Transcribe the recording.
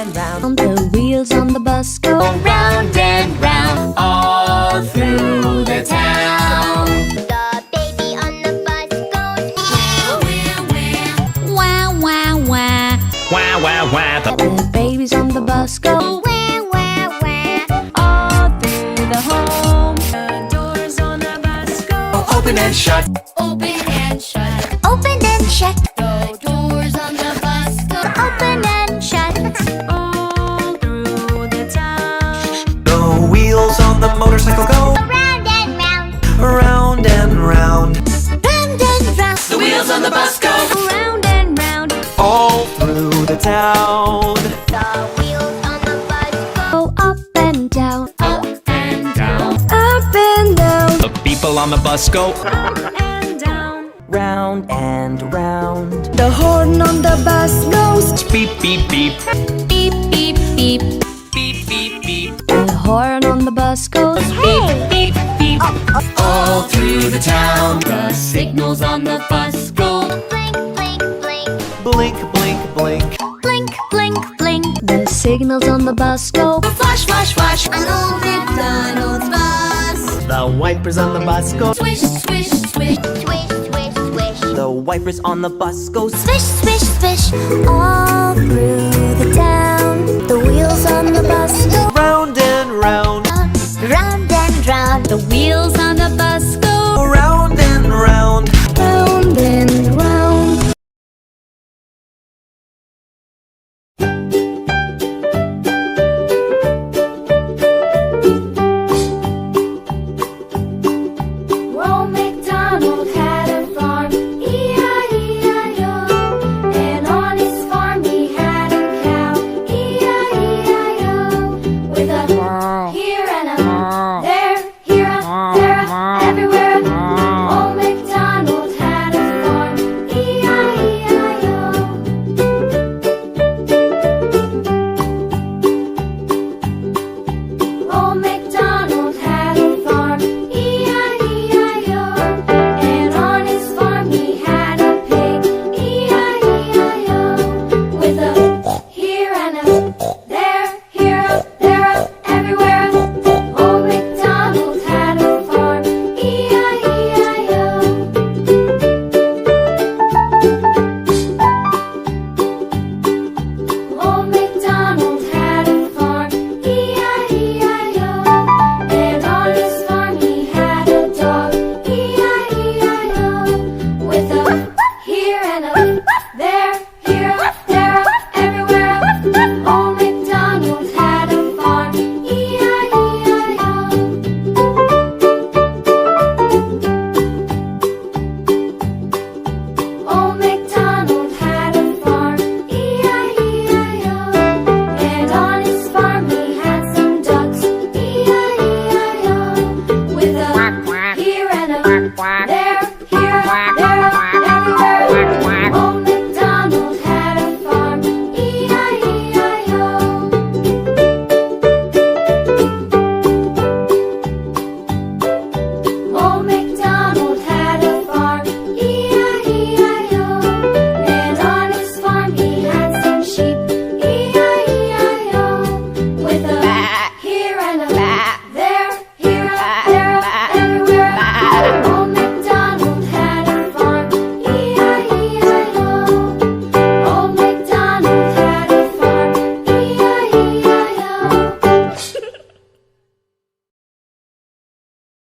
and round. The wheels on the bus go round and round, all through the town. The baby on the bus goes wah wah wah. Wah, wah, wah. The babies on the bus go wah wah wah. all through the home. The doors on the bus go Open and shut. Open and shut. Open and shut. The doors on the bus go open and shut. all through the town. The wheels on the motorcycle go Round and round. round and round. Round and round. The wheels on the bus go Round and round, all through the town. The wheels on the bus go up and down, up and down. up and down, The people on the bus go up and down. round and round. The horn on the bus goes Beep, beep, beep. beep beep beep. Beep, beep, beep. The horn on the bus goes beep beep beep. All through the town. The signals on the bus go Blink, blink, blink. Blink, blink, blink. Blink, blink, blink. The signals on the bus go Flash, flash, flash. An old McDonald's bus. The wipers on the bus go Swish, swish, swish. Swish, swish, swish. The wipers on the bus go Swish, swish, swish. All through the town. The wheels on the bus go round and round. round and round. the wheels on the bus go Round and round. round and round. Old MacDonald had a farm, E-I-E-I-O. And on his farm he had a cow, E-I-E-I-O. With a here and a there, here a, there a, everywhere. Old MacDonald had a farm, E-I-E-I-O. Old MacDonald had a farm, E-I-E-I-O. And on his farm he had a pig, E-I-E-I-O. With a here and a there, here a, there a, everywhere. Old MacDonald had a farm, E-I-E-I-O. Old MacDonald had a farm, E-I-E-I-O. And on his farm he had a dog, E-I-E-I-O. With a here and a